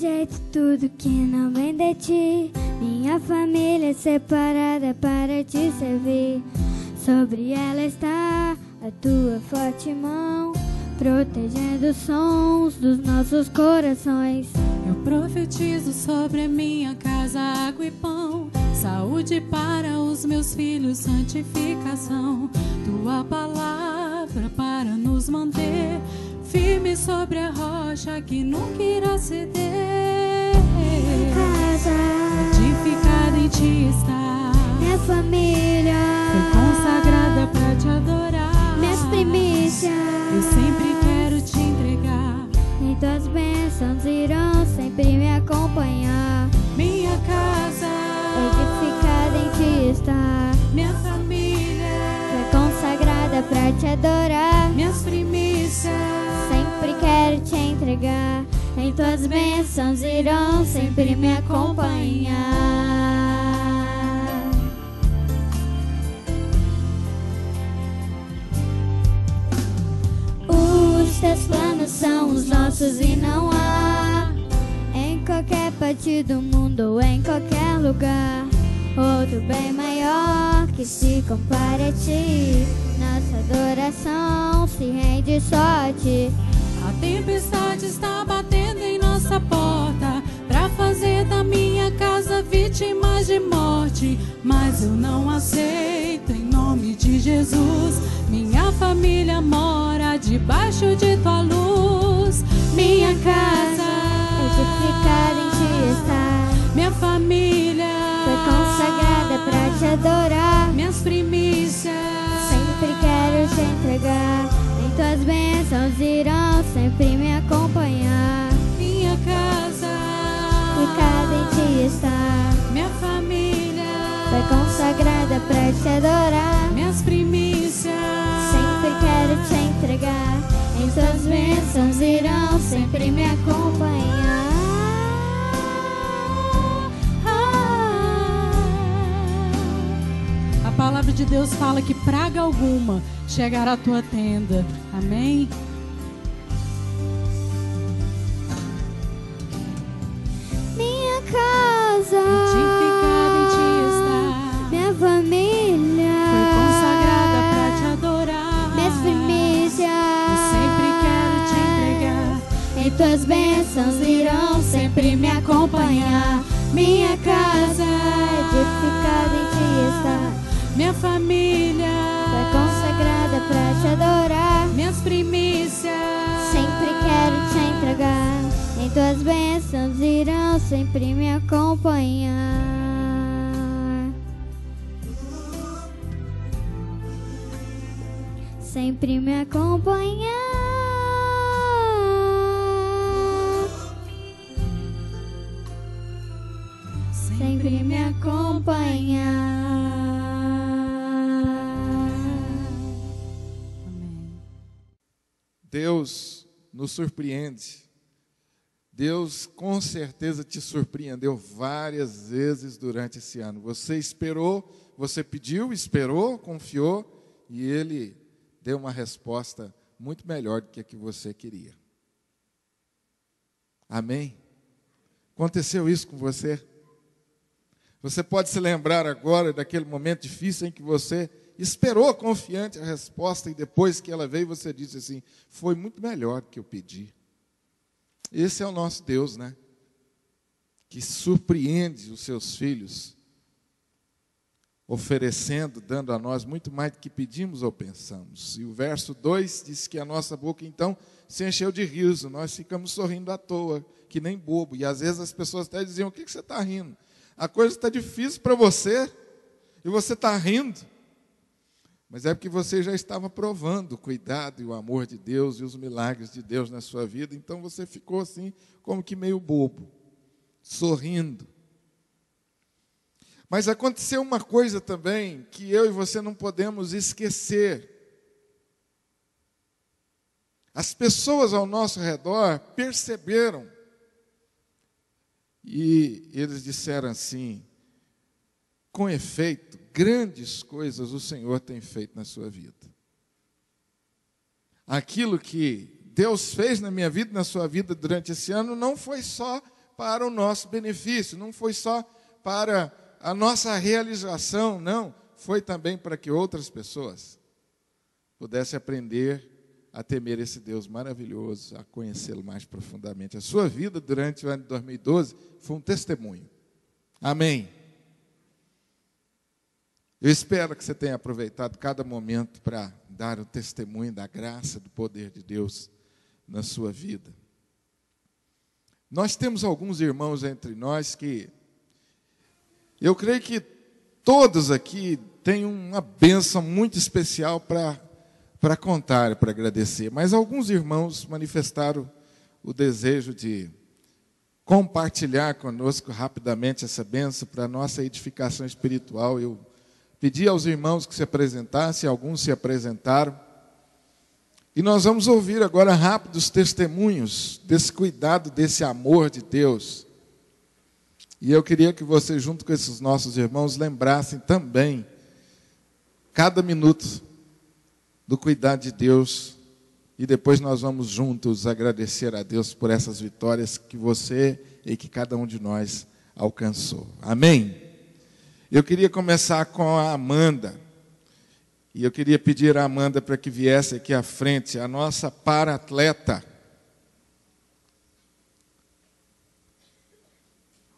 rejeito tudo que não vem de ti. Minha família é separada para te servir. Sobre ela está a tua forte mão, protegendo os sons dos nossos corações. Eu profetizo sobre a minha casa água e pão, saúde para os meus filhos, santificação. Tua palavra para nos manter firme sobre a rocha que nunca irá ceder. Minha casa Edificada em ti está, minha família foi consagrada para te adorar. minhas primícias. Eu sempre quero te entregar. E tuas bênçãos irão sempre me acompanhar. Minha casa Edificada em ti está, minha família foi consagrada pra te adorar. minhas primícias. Sempre quero te entregar. Em tuas bênçãos irão sempre me acompanhar. Os teus planos são os nossos e não há em qualquer parte do mundo ou em qualquer lugar outro bem maior que se compare a ti. Nossa adoração se rende só a ti. A tempestade está batendo em nossa porta pra fazer da minha casa vítimas de morte, mas eu não aceito em nome de Jesus. Minha família mora debaixo de tua luz. Minha casa Edificada em ti está, minha família foi consagrada pra te adorar. minhas primícias. Sempre quero te entregar. Em tuas bênçãos irão sempre me acompanhar. Minha casa Edificada em ti está, minha família foi consagrada pra te adorar. minhas primícias. Sempre quero te entregar. Em tuas bênçãos irão sempre me acompanhar. A palavra de Deus fala que praga alguma chegará à tua tenda. Amém? Minha casa Edificada em ti está, minha família foi consagrada para te adorar. minhas primícias. Eu sempre quero te entregar. Em tuas bênçãos irão sempre me acompanhar. Minha casa edificada em ti está, Minha família foi consagrada pra te adorar. minhas primícias. Sempre quero te entregar. Em tuas bênçãos irão sempre me acompanhar. Sempre me acompanhar. Sempre me acompanhar. Amém. Deus nos surpreende. Deus com certeza te surpreendeu várias vezes durante esse ano. Você esperou, você pediu, esperou, confiou e Ele deu uma resposta muito melhor do que a que você queria. Amém? Aconteceu isso com você? Você pode se lembrar agora daquele momento difícil em que você esperou confiante a resposta e depois que ela veio você disse assim, foi muito melhor do que eu pedi. Esse é o nosso Deus, né? Que surpreende os seus filhos, oferecendo, dando a nós muito mais do que pedimos ou pensamos. E o verso 2 diz que a nossa boca então se encheu de riso, nós ficamos sorrindo à toa, que nem bobo. E às vezes as pessoas até diziam, o que você está rindo? A coisa está difícil para você e você está rindo. Mas é porque você já estava provando o cuidado e o amor de Deus e os milagres de Deus na sua vida. Então você ficou assim, como que meio bobo, sorrindo. Mas aconteceu uma coisa também que eu e você não podemos esquecer. As pessoas ao nosso redor perceberam. E eles disseram assim, com efeito, grandes coisas o Senhor tem feito na sua vida. Aquilo que Deus fez na minha vida, na sua vida durante esse ano, não foi só para o nosso benefício, não foi só para a nossa realização, não. Foi também para que outras pessoas pudessem aprender a temer esse Deus maravilhoso, a conhecê-lo mais profundamente. A sua vida durante o ano de 2012 foi um testemunho. Amém. Eu espero que você tenha aproveitado cada momento para dar o testemunho da graça, do poder de Deus na sua vida. Nós temos alguns irmãos entre nós que, eu creio que todos aqui têm uma bênção muito especial para contar, para agradecer. Mas alguns irmãos manifestaram o desejo de compartilhar conosco rapidamente essa bênção para a nossa edificação espiritual. Eu pedi aos irmãos que se apresentassem, alguns se apresentaram. E nós vamos ouvir agora rápido os testemunhos desse cuidado, desse amor de Deus. E eu queria que você, junto com esses nossos irmãos, lembrassem também, cada minuto, do cuidado de Deus. E depois nós vamos juntos agradecer a Deus por essas vitórias que você e que cada um de nós alcançou. Amém? Eu queria começar com a Amanda. E eu queria pedir à Amanda para que viesse aqui à frente, a nossa para-atleta.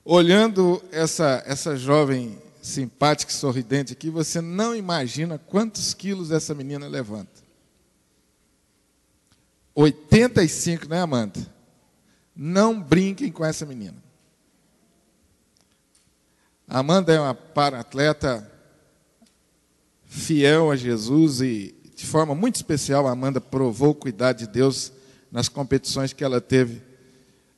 Olhando essa jovem simpática e sorridente aqui, você não imagina quantos quilos essa menina levanta. 85, né, Amanda? Não brinquem com essa menina. A Amanda é uma para-atleta fiel a Jesus e, de forma muito especial, a Amanda provou o cuidado de Deus nas competições que ela teve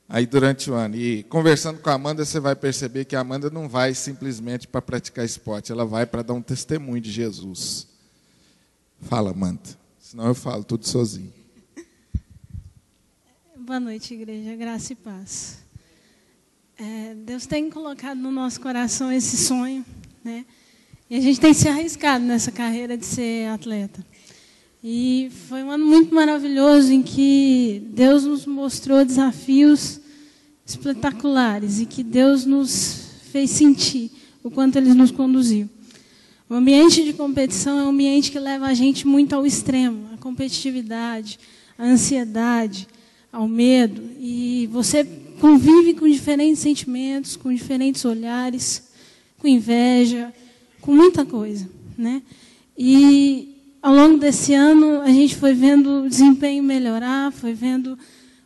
aí durante o ano. E conversando com a Amanda, você vai perceber que a Amanda não vai simplesmente para praticar esporte, ela vai para dar um testemunho de Jesus. Fala, Amanda, senão eu falo tudo sozinho. Boa noite, igreja, graça e paz. Deus tem colocado no nosso coração esse sonho, né? E a gente tem se arriscado nessa carreira de ser atleta. E foi um ano muito maravilhoso em que Deus nos mostrou desafios espetaculares e que Deus nos fez sentir o quanto Ele nos conduziu. O ambiente de competição é um ambiente que leva a gente muito ao extremo, a competitividade, a ansiedade, ao medo. E você convive com diferentes sentimentos, com diferentes olhares, com inveja, com muita coisa, né? E ao longo desse ano a gente foi vendo o desempenho melhorar, foi vendo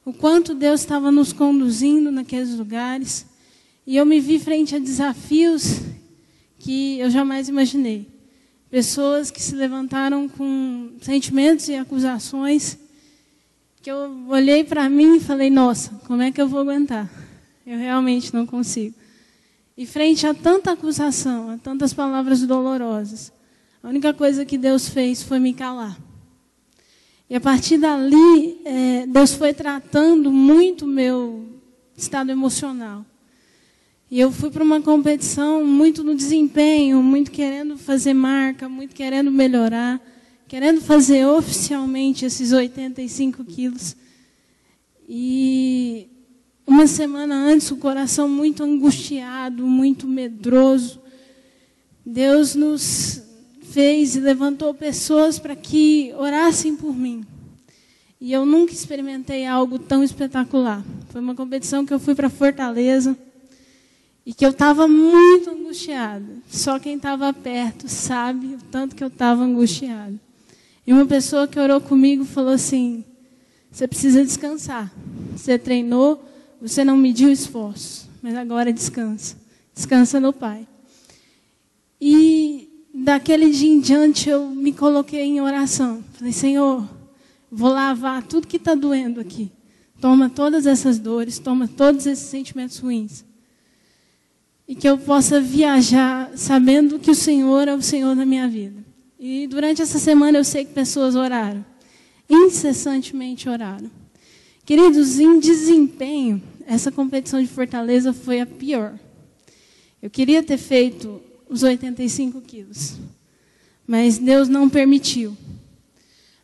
o quanto Deus estava nos conduzindo naqueles lugares. E eu me vi frente a desafios que eu jamais imaginei. Pessoas que se levantaram com sentimentos e acusações que eu olhei para mim e falei, nossa, como é que eu vou aguentar? Eu realmente não consigo. E frente a tanta acusação, a tantas palavras dolorosas, a única coisa que Deus fez foi me calar. E a partir dali, Deus foi tratando muito o meu estado emocional. E eu fui para uma competição muito no desempenho, muito querendo fazer marca, muito querendo melhorar, querendo fazer oficialmente esses 85 quilos. E uma semana antes, o coração muito angustiado, muito medroso, Deus nos fez e levantou pessoas para que orassem por mim. E eu nunca experimentei algo tão espetacular. Foi uma competição que eu fui para Fortaleza e que eu estava muito angustiada. Só quem estava perto sabe o tanto que eu estava angustiada. E uma pessoa que orou comigo falou assim, você precisa descansar. Você treinou, você não mediu esforço, mas agora descansa. Descansa no Pai. E daquele dia em diante eu me coloquei em oração. Falei, Senhor, vou lavar tudo que está doendo aqui. Toma todas essas dores, toma todos esses sentimentos ruins. E que eu possa viajar sabendo que o Senhor é o Senhor da minha vida. E durante essa semana eu sei que pessoas oraram. Incessantemente oraram. Queridos, em desempenho, essa competição de Fortaleza foi a pior. Eu queria ter feito os 85 quilos, mas Deus não permitiu.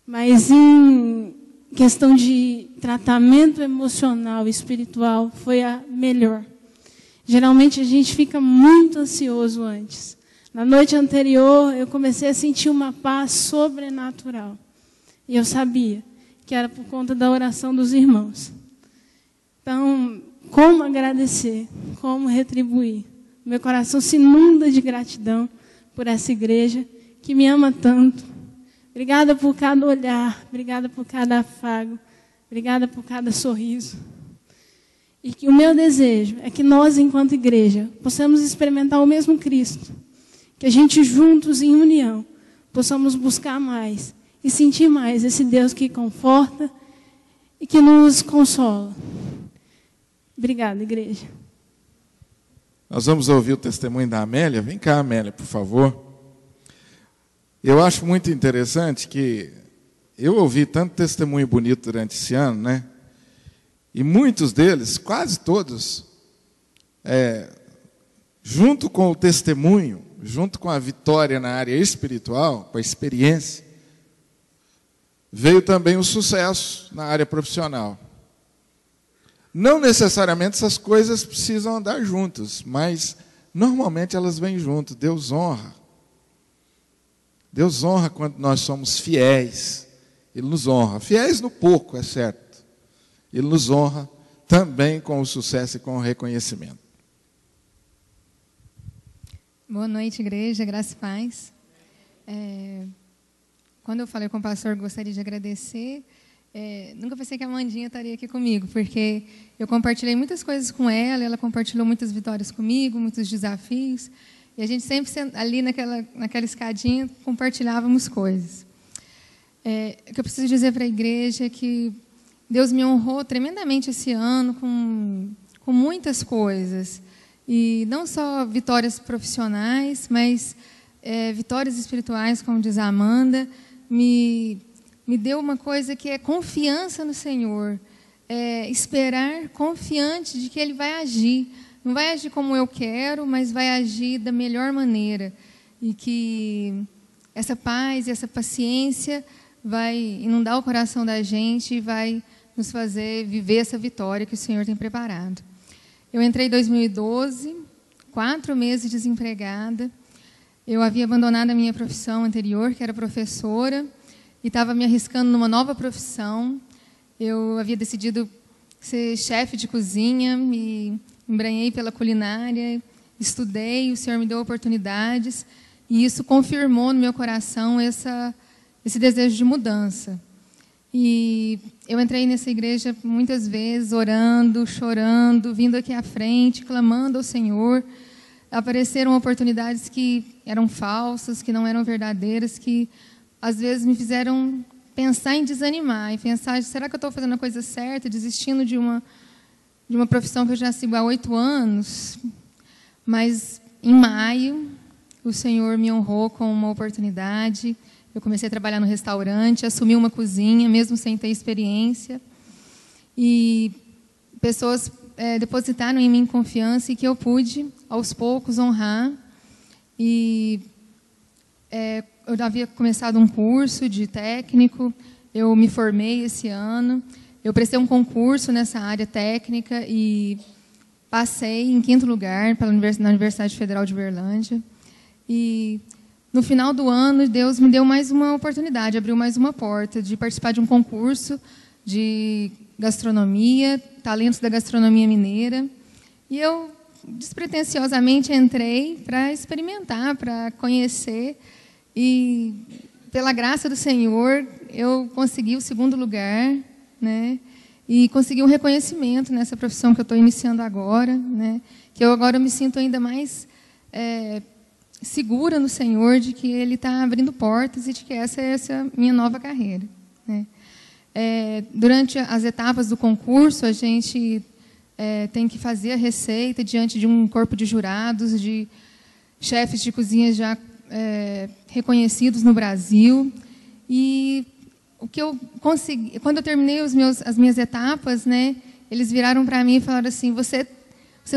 Mas em questão de tratamento emocional e espiritual, foi a melhor. Geralmente a gente fica muito ansioso antes. Na noite anterior, eu comecei a sentir uma paz sobrenatural. E eu sabia que era por conta da oração dos irmãos. Então, como agradecer? Como retribuir? Meu coração se inunda de gratidão por essa igreja que me ama tanto. Obrigada por cada olhar, obrigada por cada afago, obrigada por cada sorriso. E que o meu desejo é que nós, enquanto igreja, possamos experimentar o mesmo Cristo. Que a gente, juntos, em união, possamos buscar mais e sentir mais esse Deus que conforta e que nos consola. Obrigada, igreja. Nós vamos ouvir o testemunho da Amélia. Vem cá, Amélia, por favor. Eu acho muito interessante que eu ouvi tanto testemunho bonito durante esse ano, né? E muitos deles, quase todos, junto com o testemunho, junto com a vitória na área espiritual, com a experiência, veio também o sucesso na área profissional. Não necessariamente essas coisas precisam andar juntas, mas normalmente elas vêm juntas. Deus honra. Deus honra quando nós somos fiéis. Ele nos honra. Fiéis no pouco, é certo. Ele nos honra também com o sucesso e com o reconhecimento. Boa noite, igreja, graça e paz. Quando eu falei com o pastor, gostaria de agradecer. Nunca pensei que a Amandinha estaria aqui comigo, porque eu compartilhei muitas coisas com ela compartilhou muitas vitórias comigo, muitos desafios, e a gente sempre ali naquela escadinha compartilhávamos coisas. O que eu preciso dizer para a igreja é que Deus me honrou tremendamente esse ano com muitas coisas, e não só vitórias profissionais, mas vitórias espirituais, como diz a Amanda. Me deu uma coisa que é confiança no Senhor, esperar confiante de que Ele vai agir. Não vai agir como eu quero, mas vai agir da melhor maneira. E que essa paz e essa paciência vai inundar o coração da gente e vai nos fazer viver essa vitória que o Senhor tem preparado. Eu entrei em 2012, 4 meses desempregada. Eu havia abandonado a minha profissão anterior, que era professora, e estava me arriscando numa nova profissão. Eu havia decidido ser chefe de cozinha, me embranhei pela culinária, estudei, o Senhor me deu oportunidades, e isso confirmou no meu coração esse desejo de mudança. E eu entrei nessa igreja muitas vezes, orando, chorando, vindo aqui à frente, clamando ao Senhor. Apareceram oportunidades que eram falsas, que não eram verdadeiras, que às vezes me fizeram pensar em desanimar, e pensar, será que eu estou fazendo a coisa certa, desistindo de uma profissão que eu já sigo há 8 anos? Mas, em maio, o Senhor me honrou com uma oportunidade. Eu comecei a trabalhar no restaurante, assumi uma cozinha, mesmo sem ter experiência. E pessoas depositaram em mim confiança, e que eu pude, aos poucos, honrar. E eu havia começado um curso de técnico, eu me formei esse ano, eu prestei um concurso nessa área técnica e passei em 5º lugar na Universidade Federal de Uberlândia. E no final do ano, Deus me deu mais uma oportunidade, abriu mais uma porta de participar de um concurso de gastronomia, talentos da gastronomia mineira. E eu despretensiosamente entrei para experimentar, para conhecer. E, pela graça do Senhor, eu consegui o 2º lugar, né? E consegui um reconhecimento nessa profissão que eu estou iniciando agora, né? Que eu agora me sinto ainda mais segura no Senhor, de que Ele está abrindo portas e de que essa é essa minha nova carreira, né? Durante as etapas do concurso, a gente tem que fazer a receita diante de um corpo de jurados, de chefes de cozinha já reconhecidos no Brasil. E o que eu consegui, quando eu terminei as minhas etapas, né, eles viraram para mim e falaram assim: você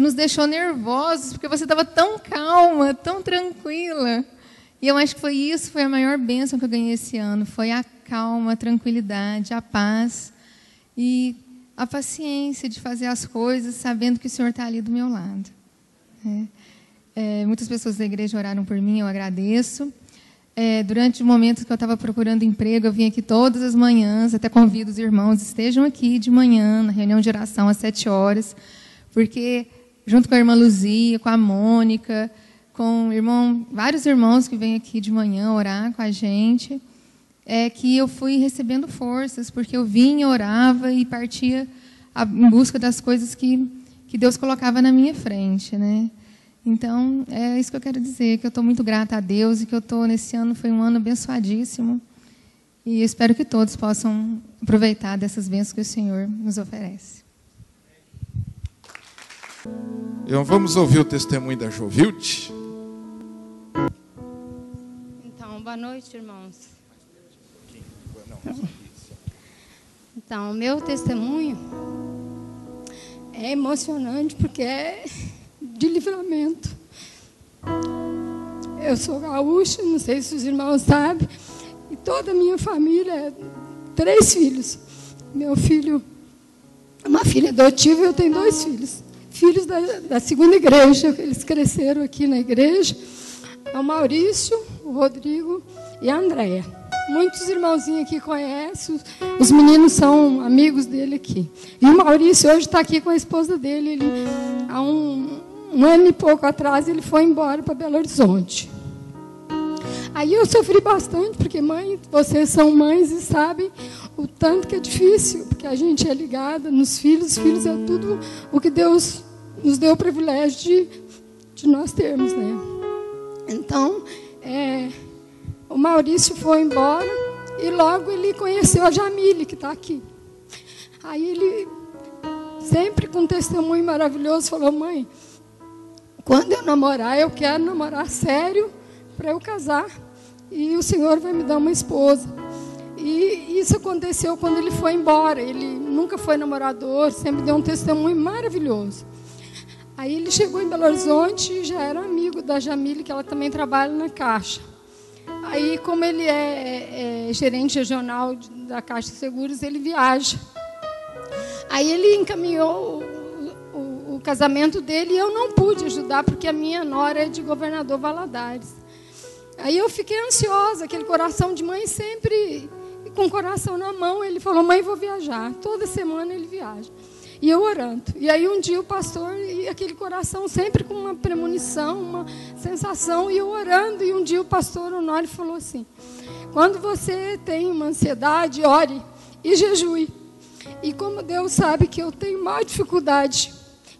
nos deixou nervosos porque você estava tão calma, tão tranquila. E eu acho que foi a maior bênção que eu ganhei esse ano. Foi a calma, a tranquilidade, a paz e a paciência de fazer as coisas sabendo que o Senhor está ali do meu lado. Muitas pessoas da igreja oraram por mim, eu agradeço. Durante o momento que eu estava procurando emprego, eu vim aqui todas as manhãs, até convido os irmãos, estejam aqui de manhã, na reunião de oração às 7 horas, porque junto com a irmã Luzia, com a Mônica, com vários irmãos que vêm aqui de manhã orar com a gente, que eu fui recebendo forças, porque eu vinha, orava e partia em busca das coisas que Deus colocava na minha frente, né? Então, é isso que eu quero dizer, que eu estou muito grata a Deus e que nesse ano foi um ano abençoadíssimo. E eu espero que todos possam aproveitar dessas bênçãos que o Senhor nos oferece. Vamos ouvir o testemunho da Jovilde. Então, boa noite, irmãos. Então, o meu testemunho é emocionante porque é de livramento. Eu sou gaúcha, não sei se os irmãos sabem, e toda a minha família 3 filhos. Meu filho, uma filha adotiva, e eu tenho 2 filhos. Filhos da segunda igreja, eles cresceram aqui na igreja. É o Maurício, o Rodrigo e a Andréia. Muitos irmãozinhos aqui conhecem, os meninos são amigos dele aqui. E o Maurício hoje está aqui com a esposa dele. Há um ano e pouco atrás, ele foi embora para Belo Horizonte. Aí eu sofri bastante, porque vocês são mães e sabem o tanto que é difícil, porque a gente é ligada nos filhos. Os filhos é tudo o que Deus nos deu o privilégio de nós termos, né? Então, o Maurício foi embora e logo ele conheceu a Jamile, que está aqui. Aí ele, sempre com um testemunho maravilhoso, falou: mãe, quando eu namorar, eu quero namorar sério para eu casar. E o Senhor vai me dar uma esposa. E isso aconteceu quando ele foi embora. Ele nunca foi namorador, sempre deu um testemunho maravilhoso. Aí ele chegou em Belo Horizonte e já era amigo da Jamile, que ela também trabalha na Caixa. Aí, como ele é gerente regional da Caixa de Seguros, ele viaja. Aí ele encaminhou o casamento dele e eu não pude ajudar, porque a minha nora é de Governador Valadares. Aí eu fiquei ansiosa, aquele coração de mãe sempre com o coração na mão. Ele falou: mãe, vou viajar. Toda semana ele viaja. E eu orando. E aí um dia o pastor, e aquele coração sempre com uma premonição, uma sensação, e eu orando. E um dia o pastor Honório falou assim: quando você tem uma ansiedade, ore e jejue. E como Deus sabe que eu tenho maior dificuldade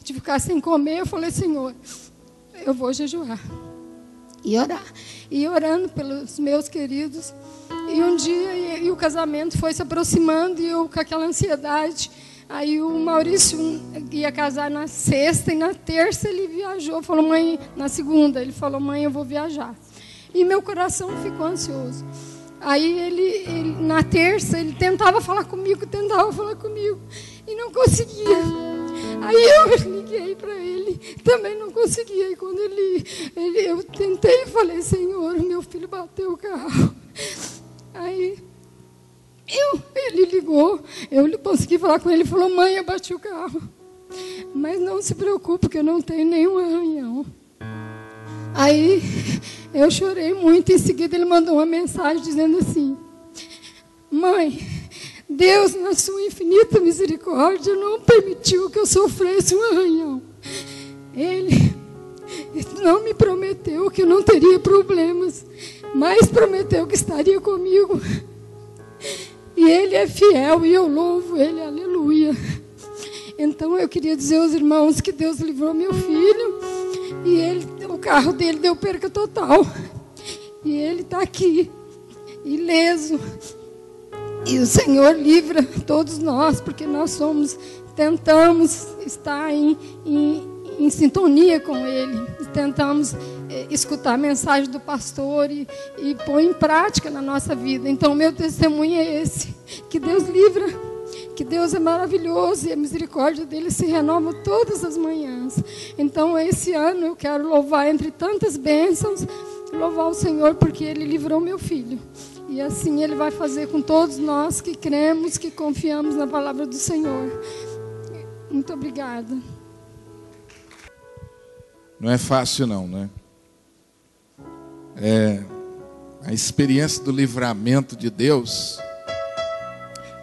de ficar sem comer, eu falei: Senhor, eu vou jejuar e orar. E orando pelos meus queridos. E um dia, e o casamento foi se aproximando, e eu com aquela ansiedade. Aí o Maurício ia casar na sexta, e na terça ele viajou. Falou: mãe, na segunda, ele falou: mãe, eu vou viajar. E meu coração ficou ansioso. Aí ele na terça, ele tentava falar comigo, e não conseguia. Aí eu liguei para ele, também não conseguia. E quando eu tentei, falei: Senhor, meu filho bateu o carro. Aí ele ligou, eu consegui falar com ele, falou: mãe, eu bati o carro. Mas não se preocupe, que eu não tenho nenhum arranhão. Aí eu chorei muito, em seguida ele mandou uma mensagem dizendo assim: mãe, Deus, na sua infinita misericórdia, não permitiu que eu sofresse um arranhão. Ele não me prometeu que eu não teria problemas, mas prometeu que estaria comigo. E Ele é fiel e eu louvo Ele, aleluia. Então eu queria dizer aos irmãos que Deus livrou meu filho e o carro dele deu perca total. E ele está aqui, ileso. E o Senhor livra todos nós, porque nós tentamos estar em sintonia com Ele. Tentamos escutar a mensagem do pastor e pôr em prática na nossa vida. Então, meu testemunho é esse, que Deus livra, que Deus é maravilhoso e a misericórdia dele se renova todas as manhãs. Então, esse ano eu quero louvar, entre tantas bênçãos, muito louvar o Senhor, porque Ele livrou meu filho. E assim Ele vai fazer com todos nós que cremos, que confiamos na palavra do Senhor. Muito obrigada. Não é fácil não, né? A experiência do livramento de Deus.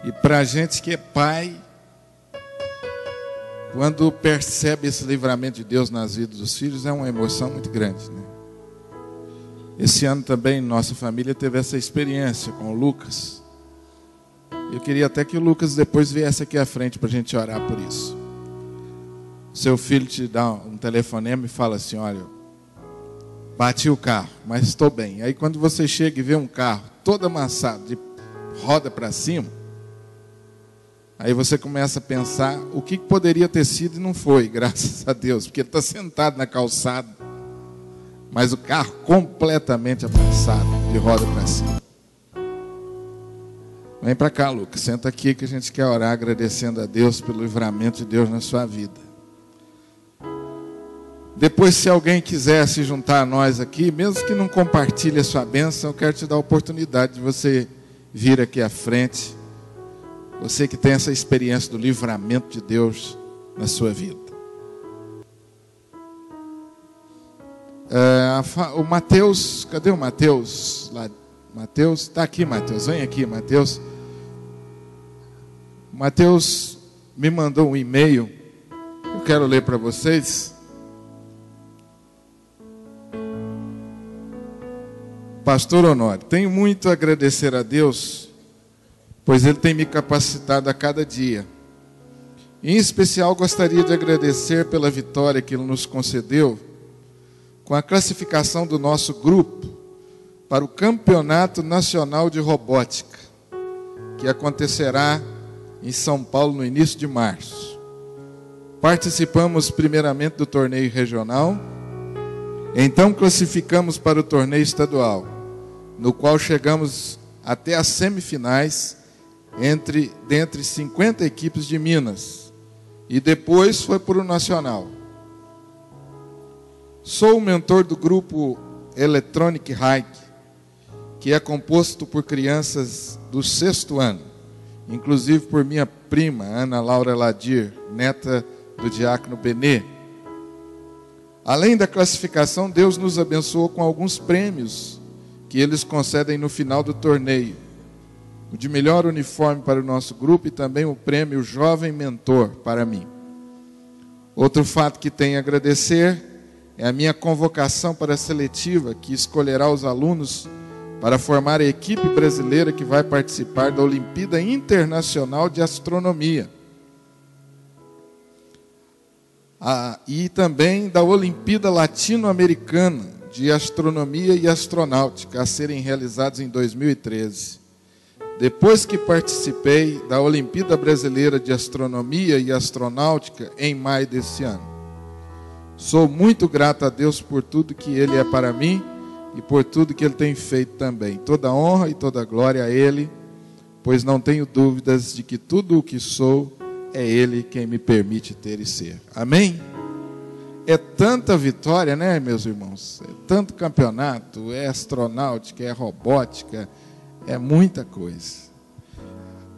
E para a gente que é pai, quando percebe esse livramento de Deus nas vidas dos filhos, é uma emoção muito grande, né? Esse ano também nossa família teve essa experiência com o Lucas. Eu queria até que o Lucas depois viesse aqui à frente para a gente orar por isso. Seu filho te dá um telefonema e fala assim: olha, bati o carro, mas estou bem. Aí quando você chega e vê um carro todo amassado, de roda para cima, aí você começa a pensar o que poderia ter sido e não foi, graças a Deus, porque ele está sentado na calçada, mas o carro completamente amassado, de roda para cima. Vem para cá, Lucas, senta aqui que a gente quer orar agradecendo a Deus pelo livramento de Deus na sua vida. Depois, se alguém quiser se juntar a nós aqui, mesmo que não compartilhe a sua bênção, eu quero te dar a oportunidade de você vir aqui à frente. Você que tem essa experiência do livramento de Deus na sua vida. O Mateus, cadê o Mateus? Mateus, está aqui, Mateus, vem aqui, Mateus. Mateus me mandou um e-mail, eu quero ler para vocês. Pastor Honório, tenho muito a agradecer a Deus, pois Ele tem me capacitado a cada dia. Em especial, gostaria de agradecer pela vitória que Ele nos concedeu com a classificação do nosso grupo para o Campeonato Nacional de Robótica, que acontecerá em São Paulo no início de março. Participamos primeiramente do torneio regional, então classificamos para o torneio estadual, no qual chegamos até as semifinais dentre 50 equipes de Minas, e depois foi para o nacional. Sou o mentor do grupo Electronic High, que é composto por crianças do 6º ano, inclusive por minha prima, Ana Laura Ladir, neta do diácono Benê. Além da classificação, Deus nos abençoou com alguns prêmios que eles concedem no final do torneio. O de melhor uniforme para o nosso grupo e também o prêmio Jovem Mentor para mim. Outro fato que tenho a agradecer é a minha convocação para a seletiva, que escolherá os alunos para formar a equipe brasileira que vai participar da Olimpíada Internacional de Astronomia. E também da Olimpíada Latino-Americana de Astronomia e Astronáutica, a serem realizados em 2013. Depois que participei da Olimpíada Brasileira de Astronomia e Astronáutica em maio desse ano. Sou muito grato a Deus por tudo que Ele é para mim e por tudo que Ele tem feito também. Toda honra e toda glória a Ele, pois não tenho dúvidas de que tudo o que sou é Ele quem me permite ter e ser. Amém? É tanta vitória, né, meus irmãos? É tanto campeonato, é astronáutica, é robótica, é muita coisa.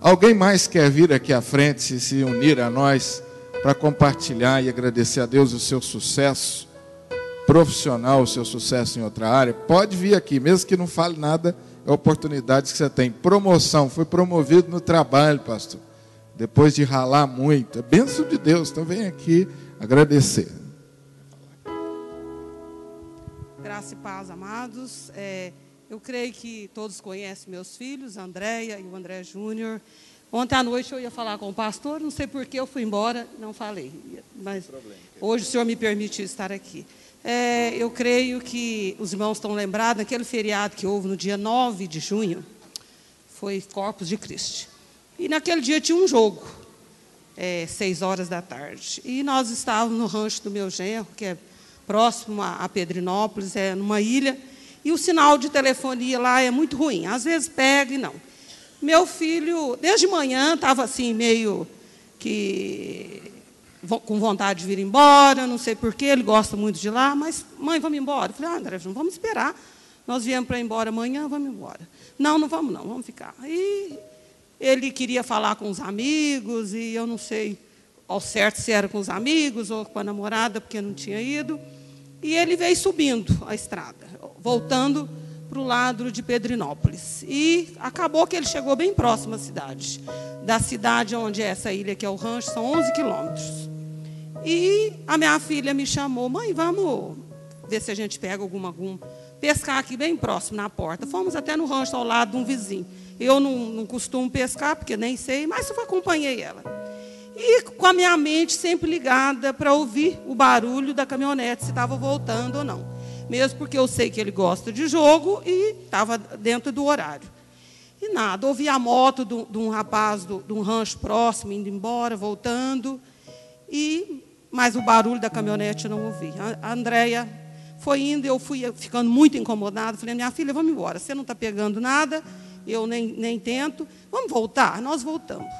Alguém mais quer vir aqui à frente e se unir a nós para compartilhar e agradecer a Deus o seu sucesso profissional, o seu sucesso em outra área? Pode vir aqui, mesmo que não fale nada, é a oportunidade que você tem. Promoção, foi promovido no trabalho, pastor, depois de ralar muito. É bênção de Deus, então vem aqui agradecer. Graça e paz, amados. Eu creio que todos conhecem meus filhos, a Andréia e o André Júnior. Ontem à noite eu ia falar com o pastor, não sei por que eu fui embora, não falei. Mas hoje o Senhor me permite estar aqui. Eu creio que os irmãos estão lembrados, naquele feriado que houve no dia 9 de junho, foi Corpus de Cristo. E naquele dia tinha um jogo, 6 horas da tarde. E nós estávamos no rancho do meu genro, que é próximo a Pedrinópolis, numa ilha, e o sinal de telefonia lá é muito ruim. Às vezes pega e não. Meu filho, desde manhã, estava assim, meio que com vontade de vir embora, não sei porquê, ele gosta muito de lá, mas, mãe, vamos embora. Eu falei, André, não vamos esperar. Nós viemos para ir embora amanhã, vamos embora. Não, não vamos não, vamos ficar. E ele queria falar com os amigos, e eu não sei ao certo se era com os amigos ou com a namorada, porque não tinha ido. E ele veio subindo a estrada, voltando para o lado de Pedrinópolis. E acabou que ele chegou bem próximo à cidade. Da cidade onde é essa ilha, que é o rancho, são 11 quilômetros. E a minha filha me chamou: mãe, vamos ver se a gente pega algum pescar aqui bem próximo, na porta. Fomos até no rancho, ao lado de um vizinho. Eu não costumo pescar, porque nem sei, mas eu acompanhei ela. E com a minha mente sempre ligada para ouvir o barulho da caminhonete, se estava voltando ou não. Mesmo porque eu sei que ele gosta de jogo e estava dentro do horário. E nada, ouvi a moto de um rapaz de um rancho próximo, indo embora, voltando. Mas o barulho da caminhonete eu não ouvi. A Andréia foi indo, eu fui ficando muito incomodada. Falei: minha filha, vamos embora, você não está pegando nada, eu nem tento. Vamos voltar? Nós voltamos.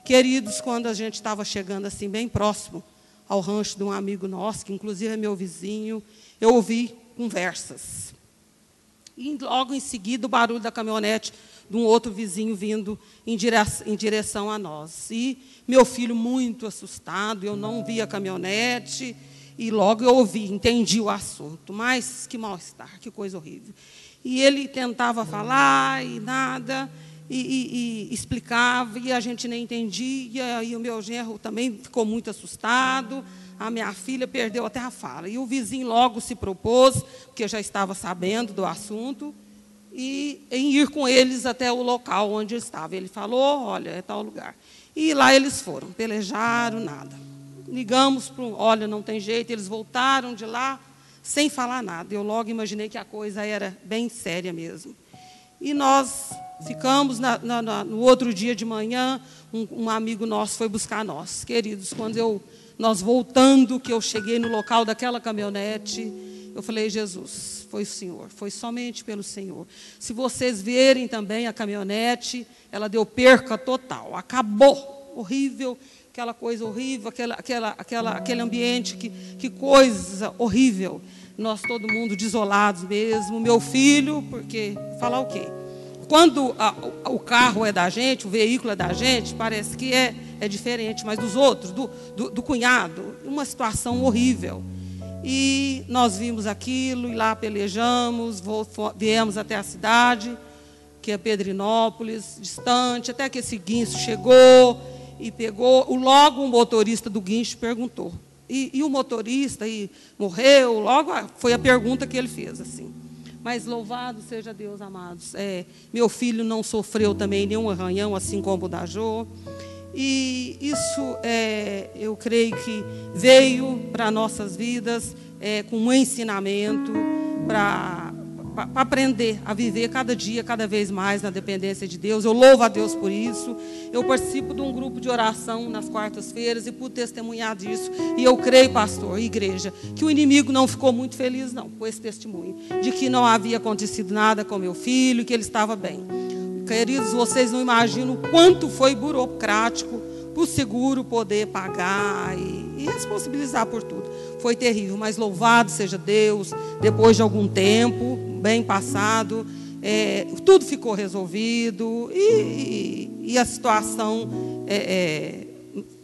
Queridos, quando a gente estava chegando assim, bem próximo ao rancho de um amigo nosso, que inclusive é meu vizinho, eu ouvi conversas. E logo em seguida o barulho da caminhonete de um outro vizinho vindo em direção a nós. E meu filho muito assustado, eu não vi a caminhonete, e logo eu ouvi, entendi o assunto. Mas que mal-estar, que coisa horrível. E ele tentava falar e nada, e explicava, e a gente nem entendia, e o meu genro também ficou muito assustado. A minha filha perdeu até a fala. E o vizinho logo se propôs, porque já estava sabendo do assunto, e em ir com eles até o local onde eu estava. Ele falou: olha, é tal lugar. E lá eles foram, pelejaram, nada. Ligamos para olha, não tem jeito, eles voltaram de lá sem falar nada. Eu logo imaginei que a coisa era bem séria mesmo. E nós ficamos, no outro dia de manhã, um amigo nosso foi buscar nós. Queridos, quando nós voltando, que eu cheguei no local daquela caminhonete, eu falei: Jesus, foi o Senhor, foi somente pelo Senhor. Se vocês verem também a caminhonete, ela deu perca total, acabou, horrível, aquela coisa horrível, aquele ambiente, que coisa horrível. Nós, todo mundo desolados mesmo, meu filho, porque falar o quê? Quando o carro é da gente, o veículo é da gente, parece que é diferente, mas dos outros, do cunhado, uma situação horrível. E nós vimos aquilo, e lá pelejamos, viemos até a cidade, que é Pedrinópolis, distante, até que esse guincho chegou e pegou. Logo o motorista do guincho perguntou. E o motorista morreu, logo foi a pergunta que ele fez, assim. Mas louvado seja Deus, amados. Meu filho não sofreu também nenhum arranhão, assim como o da Jô. E isso, eu creio que veio para nossas vidas com um ensinamento para aprender a viver cada dia, cada vez mais na dependência de Deus. Eu louvo a Deus por isso. Eu participo de um grupo de oração nas quartas-feiras e pude testemunhar disso. E eu creio, pastor, igreja, que o inimigo não ficou muito feliz, não, com esse testemunho, de que não havia acontecido nada com meu filho, que ele estava bem. Queridos, vocês não imaginam o quanto foi burocrático para o seguro poder pagar e responsabilizar por tudo. Foi terrível, mas louvado seja Deus, depois de algum tempo, bem passado, tudo ficou resolvido e a situação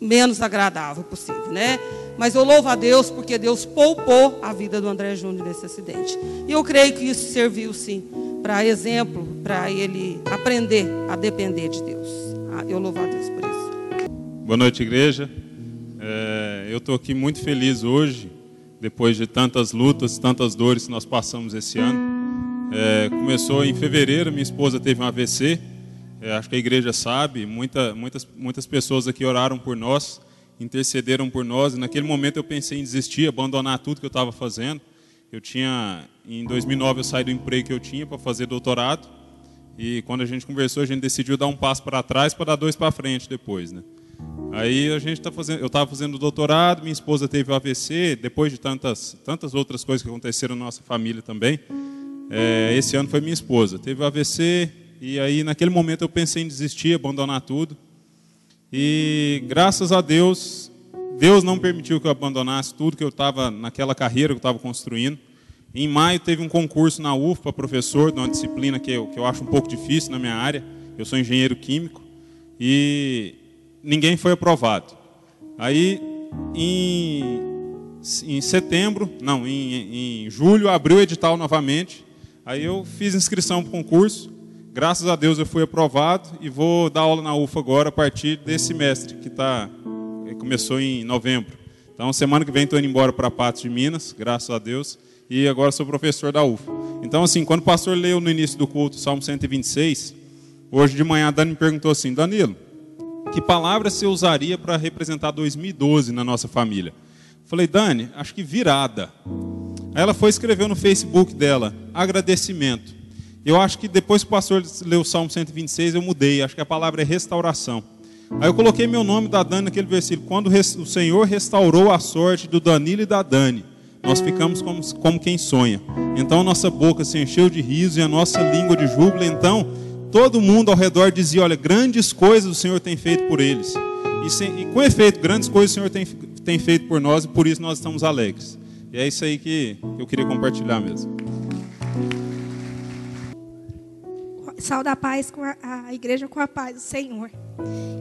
menos agradável possível, né? Mas eu louvo a Deus porque Deus poupou a vida do André Júnior nesse acidente. E eu creio que isso serviu, sim, para exemplo, para ele aprender a depender de Deus. Eu louvo a Deus por isso. Boa noite, igreja. Eu estou aqui muito feliz hoje, depois de tantas lutas, tantas dores que nós passamos esse ano. Começou em fevereiro, minha esposa teve um AVC. Acho que a igreja sabe, muitas pessoas aqui oraram por nós, intercederam por nós. E naquele momento eu pensei em desistir, abandonar tudo que eu estava fazendo. Em 2009 eu saí do emprego que eu tinha para fazer doutorado. E quando a gente conversou, a gente decidiu dar um passo para trás para dar dois para frente depois, né? Aí eu estava fazendo doutorado, minha esposa teve o AVC, depois de tantas outras coisas que aconteceram na nossa família também. Esse ano foi minha esposa, teve o AVC, e aí naquele momento eu pensei em desistir, abandonar tudo. E graças a Deus, Deus não permitiu que eu abandonasse tudo que eu estava naquela carreira que eu estava construindo. Em maio teve um concurso na UF para professor, de uma disciplina que eu acho um pouco difícil na minha área. Eu sou engenheiro químico e ninguém foi aprovado. Aí, em setembro, não, em julho, abriu o edital novamente. Aí eu fiz inscrição para o concurso. Graças a Deus eu fui aprovado e vou dar aula na UF agora a partir desse semestre, que começou em novembro. Então, semana que vem estou indo embora para Patos de Minas, graças a Deus, e agora sou professor da UF. Então, assim, quando o pastor leu no início do culto o Salmo 126, hoje de manhã a Dani me perguntou assim: Danilo, que palavra você usaria para representar 2012 na nossa família? Falei: Dani, acho que virada. Aí ela foi e escreveu no Facebook dela, agradecimento. Eu acho que depois que o pastor leu o Salmo 126, eu mudei, acho que a palavra é restauração. Aí eu coloquei meu nome da Dani naquele versículo: quando o Senhor restaurou a sorte do Danilo e da Dani, nós ficamos como quem sonha. Então a nossa boca se encheu de riso e a nossa língua de júbilo. Então todo mundo ao redor dizia: olha, grandes coisas o Senhor tem feito por eles. E com efeito, grandes coisas o Senhor tem feito por nós, e por isso nós estamos alegres. E é isso aí que eu queria compartilhar mesmo. Saúde a paz com a igreja, com a paz do Senhor.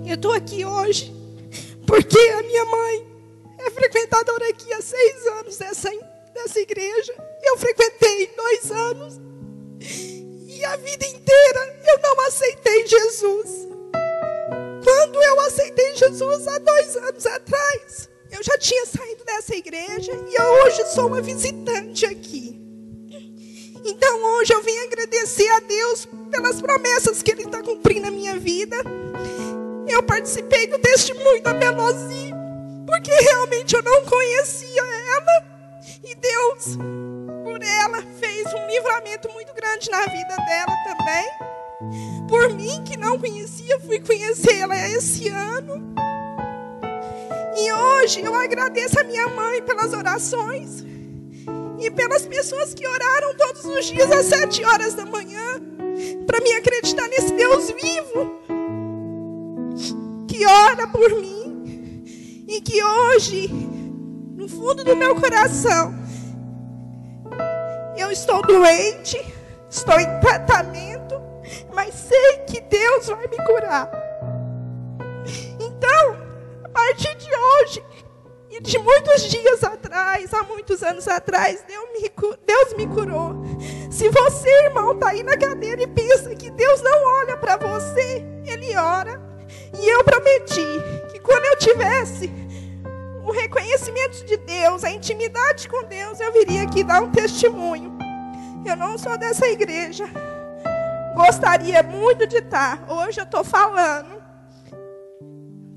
Eu estou aqui hoje porque a minha mãe é frequentadora aqui há 6 anos dessa igreja. Eu frequentei 2 anos e a vida inteira eu não aceitei Jesus. Quando eu aceitei Jesus há 2 anos atrás, eu já tinha saído dessa igreja e eu hoje sou uma visitante aqui. Então hoje eu vim agradecer a Deus pelas promessas que Ele está cumprindo na minha vida. Eu participei do testemunho da Belozi, porque realmente eu não conhecia ela. E Deus, por ela, fez um livramento muito grande na vida dela também. Por mim, que não conhecia, fui conhecer ela esse ano. E hoje eu agradeço a minha mãe pelas orações e pelas pessoas que oraram todos os dias às 7 horas da manhã para me acreditar nesse Deus vivo que ora por mim e que hoje, no fundo do meu coração, eu estou doente, estou em tratamento, mas sei que Deus vai me curar. Então, a partir de hoje e de muitos dias atrás, há muitos anos atrás, Deus me curou. Se você, irmão, está aí na cadeira e pensa que Deus não olha para você, Ele ora. E eu prometi que quando eu tivesse o reconhecimento de Deus, a intimidade com Deus, eu viria aqui dar um testemunho. Eu não sou dessa igreja. Gostaria muito de estar. Hoje eu estou falando.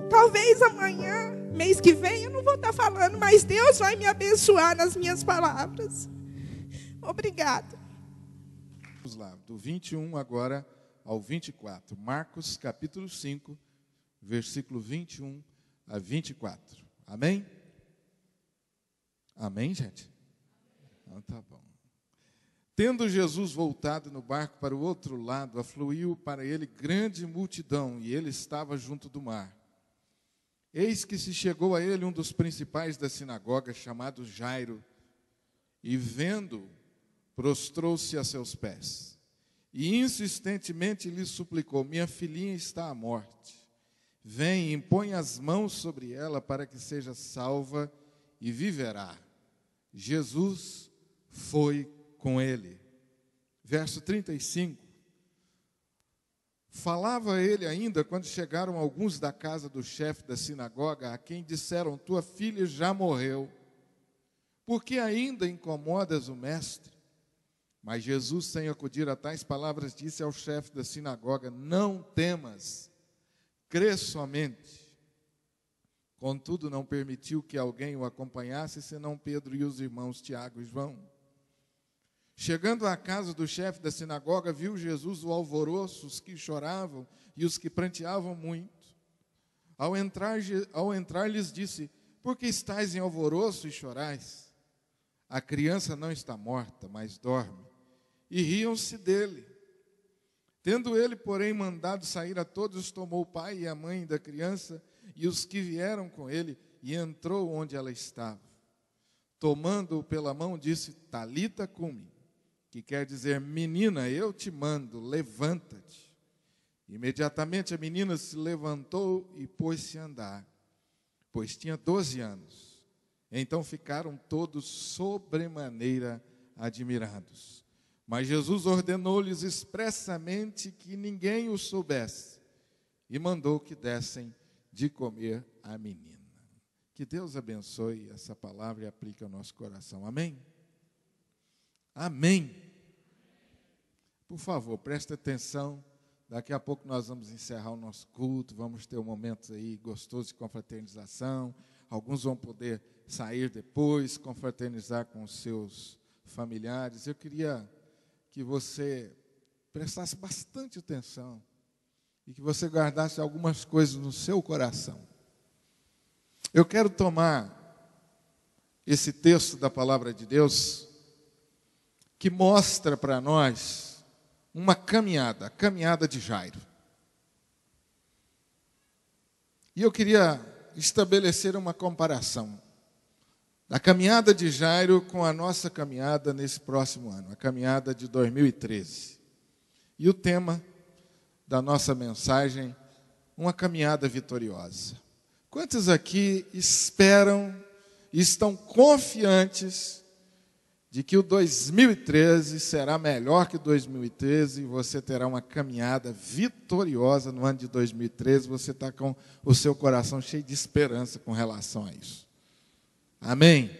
Talvez amanhã, mês que vem, eu não vou estar falando, mas Deus vai me abençoar nas minhas palavras. Obrigada. Vamos lá, do 21 agora ao 24. Marcos, capítulo 5, versículo 21 a 24. Amém? Amém, gente? Então tá bom. Tendo Jesus voltado no barco para o outro lado, afluiu para ele grande multidão, e ele estava junto do mar. Eis que se chegou a ele um dos principais da sinagoga, chamado Jairo, e vendo, prostrou-se a seus pés. E insistentemente lhe suplicou: minha filhinha está à morte. Vem, impõe as mãos sobre ela para que seja salva e viverá. Jesus foi com ele. Verso 35. Falava ele ainda quando chegaram alguns da casa do chefe da sinagoga, a quem disseram: tua filha já morreu, por que ainda incomodas o mestre? Mas Jesus, sem acudir a tais palavras, disse ao chefe da sinagoga: não temas, crê somente. Contudo, não permitiu que alguém o acompanhasse, senão Pedro e os irmãos Tiago e João. Chegando à casa do chefe da sinagoga, viu Jesus o alvoroço, os que choravam e os que pranteavam muito. Ao entrar lhes disse: por que estáis em alvoroço e chorais? A criança não está morta, mas dorme. E riam-se dele. Tendo ele, porém, mandado sair a todos, tomou o pai e a mãe da criança e os que vieram com ele, e entrou onde ela estava. tomando-o pela mão, disse: Talita cumi, que quer dizer: menina, eu te mando, levanta-te. Imediatamente a menina se levantou e pôs-se a andar, pois tinha 12 anos. Então ficaram todos sobremaneira admirados. Mas Jesus ordenou-lhes expressamente que ninguém o soubesse e mandou que dessem de comer à menina. Que Deus abençoe essa palavra e aplique ao nosso coração. Amém? Amém. Por favor, preste atenção. Daqui a pouco nós vamos encerrar o nosso culto, vamos ter um momento aí gostoso de confraternização. Alguns vão poder sair depois, confraternizar com os seus familiares. Eu queria que você prestasse bastante atenção e que você guardasse algumas coisas no seu coração. Eu quero tomar esse texto da palavra de Deus que mostra para nós uma caminhada, a caminhada de Jairo. E eu queria estabelecer uma comparação da caminhada de Jairo com a nossa caminhada nesse próximo ano, a caminhada de 2013. E o tema da nossa mensagem, uma caminhada vitoriosa. Quantos aqui esperam e estão confiantes de que o 2013 será melhor que 2013 e você terá uma caminhada vitoriosa no ano de 2013, você está com o seu coração cheio de esperança com relação a isso. Amém?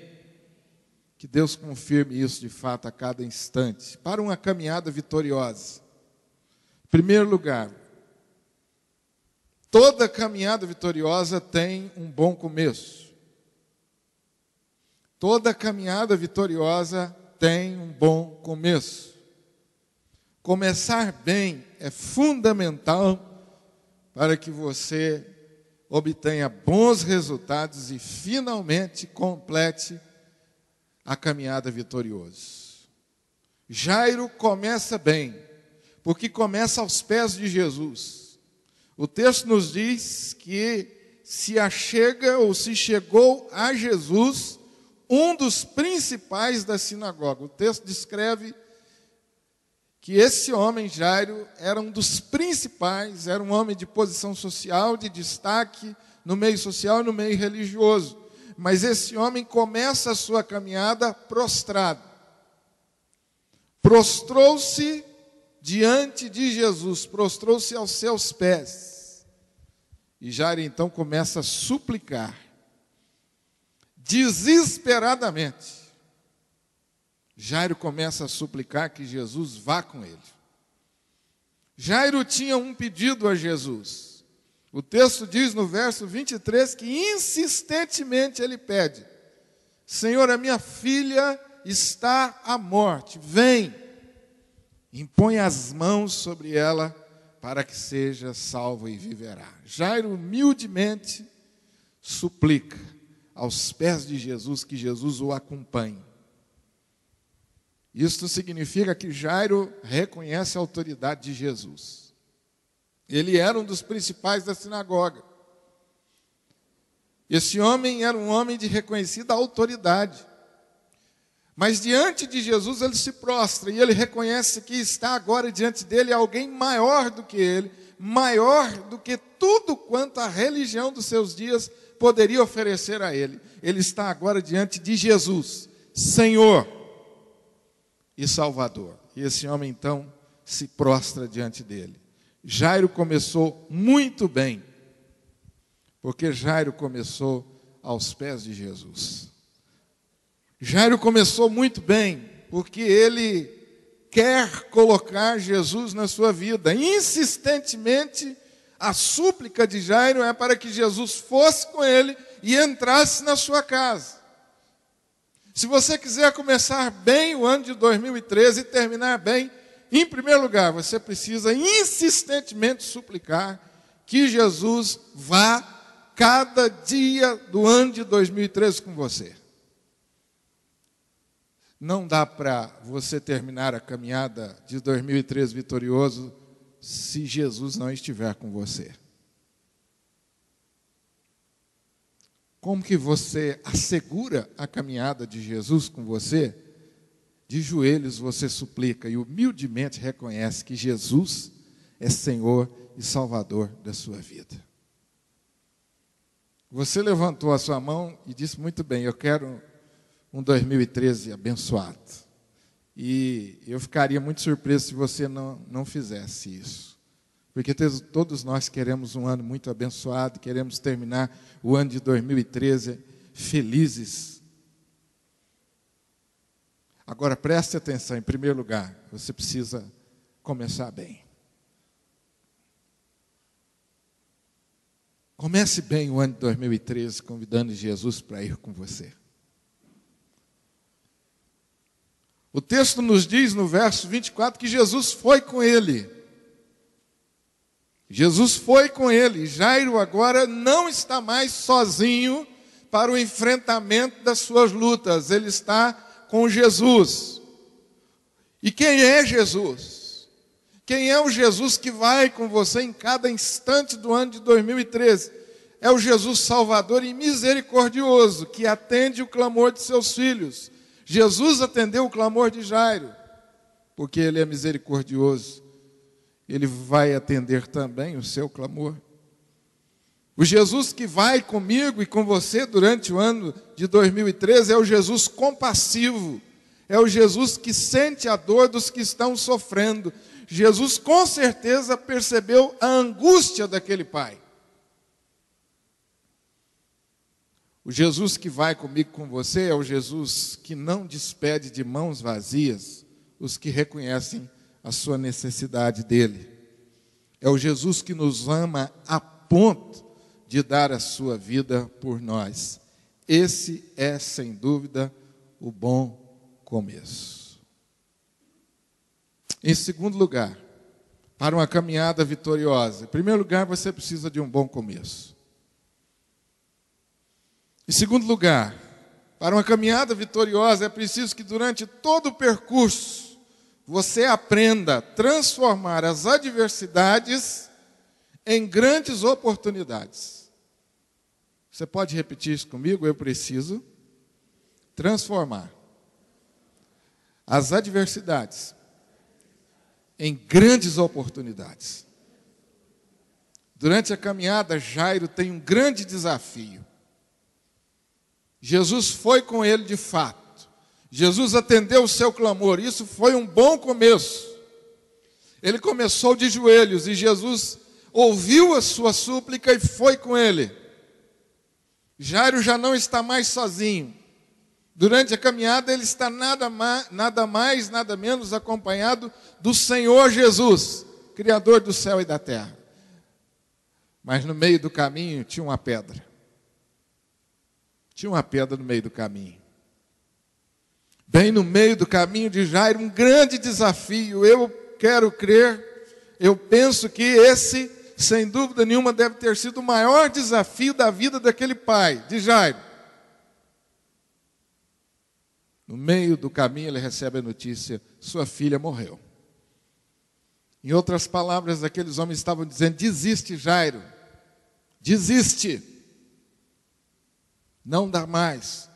Que Deus confirme isso de fato a cada instante, para uma caminhada vitoriosa. Em primeiro lugar, toda caminhada vitoriosa tem um bom começo. Toda caminhada vitoriosa tem um bom começo. Começar bem é fundamental para que você obtenha bons resultados e finalmente complete a caminhada vitoriosa. Jairo começa bem, porque começa aos pés de Jesus. O texto nos diz que se achega ou se chegou a Jesus um dos principais da sinagoga. O texto descreve que esse homem, Jairo, era um dos principais, era um homem de posição social, de destaque no meio social e no meio religioso. Mas esse homem começa a sua caminhada prostrado. Prostrou-se diante de Jesus, prostrou-se aos seus pés. E Jairo então começa a suplicar, desesperadamente. Jairo começa a suplicar que Jesus vá com ele. Jairo tinha um pedido a Jesus. O texto diz no verso 23 que insistentemente ele pede: Senhor, a minha filha está à morte, vem, impõe as mãos sobre ela para que seja salva e viverá. Jairo humildemente suplica aos pés de Jesus que Jesus o acompanhe. Isto significa que Jairo reconhece a autoridade de Jesus. Ele era um dos principais da sinagoga. Esse homem era um homem de reconhecida autoridade. Mas diante de Jesus ele se prostra e ele reconhece que está agora diante dele alguém maior do que ele, maior do que tudo quanto a religião dos seus dias poderia oferecer a ele. Ele está agora diante de Jesus, Senhor e Salvador. E esse homem então se prostra diante dele. Jairo começou muito bem, porque Jairo começou aos pés de Jesus. Jairo começou muito bem, porque ele quer colocar Jesus na sua vida. Insistentemente, a súplica de Jairo é para que Jesus fosse com ele e entrasse na sua casa. Se você quiser começar bem o ano de 2013 e terminar bem, em primeiro lugar, você precisa insistentemente suplicar que Jesus vá cada dia do ano de 2013 com você. Não dá para você terminar a caminhada de 2013 vitorioso se Jesus não estiver com você. como que você assegura a caminhada de Jesus com você? De joelhos você suplica e humildemente reconhece que Jesus é Senhor e Salvador da sua vida. Você levantou a sua mão e disse muito bem, eu quero um 2013 abençoado. E eu ficaria muito surpreso se você não fizesse isso. Porque todos nós queremos um ano muito abençoado, queremos terminar o ano de 2013 felizes. Agora, preste atenção, em primeiro lugar, você precisa começar bem. Comece bem o ano de 2013, convidando Jesus para ir com você. O texto nos diz no verso 24 que Jesus foi com ele. Jesus foi com ele. Jairo agora não está mais sozinho para o enfrentamento das suas lutas. Ele está com Jesus. E quem é Jesus? Quem é o Jesus que vai com você em cada instante do ano de 2013? É o Jesus Salvador e misericordioso, que atende o clamor de seus filhos. Jesus atendeu o clamor de Jairo, porque ele é misericordioso. Ele vai atender também o seu clamor. O Jesus que vai comigo e com você durante o ano de 2013 é o Jesus compassivo. É o Jesus que sente a dor dos que estão sofrendo. Jesus com certeza percebeu a angústia daquele pai. O Jesus que vai comigo com você é o Jesus que não despede de mãos vazias os que reconhecem a sua necessidade dele. É o Jesus que nos ama a ponto de dar a sua vida por nós. Esse é, sem dúvida, o bom começo. Em segundo lugar, para uma caminhada vitoriosa, em primeiro lugar, você precisa de um bom começo. Em segundo lugar, para uma caminhada vitoriosa, é preciso que durante todo o percurso, você aprenda a transformar as adversidades em grandes oportunidades. Você pode repetir isso comigo? Eu preciso transformar as adversidades em grandes oportunidades. Durante a caminhada, Jairo tem um grande desafio. Jesus foi com ele de fato. Jesus atendeu o seu clamor. Isso foi um bom começo. Ele começou de joelhos e Jesus ouviu a sua súplica e foi com ele. Jairo já não está mais sozinho. Durante a caminhada ele está nada mais, nada menos acompanhado do Senhor Jesus, Criador do céu e da terra. Mas no meio do caminho tinha uma pedra. Tinha uma pedra no meio do caminho. Bem no meio do caminho de Jairo, um grande desafio. Eu quero crer, eu penso que esse, sem dúvida nenhuma, deve ter sido o maior desafio da vida daquele pai, de Jairo. No meio do caminho ele recebe a notícia, sua filha morreu. Em outras palavras, aqueles homens estavam dizendo, desiste, Jairo, desiste. Não dá mais.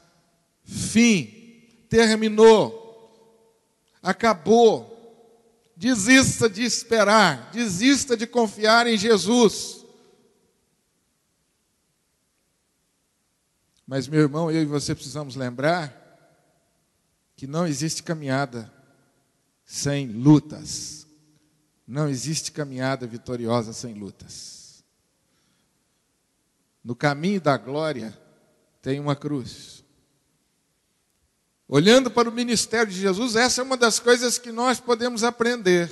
Fim. Terminou. Acabou. Desista de esperar. Desista de confiar em Jesus. Mas, meu irmão, eu e você precisamos lembrar que não existe caminhada sem lutas. Não existe caminhada vitoriosa sem lutas. No caminho da glória tem uma cruz. Olhando para o ministério de Jesus, essa é uma das coisas que nós podemos aprender.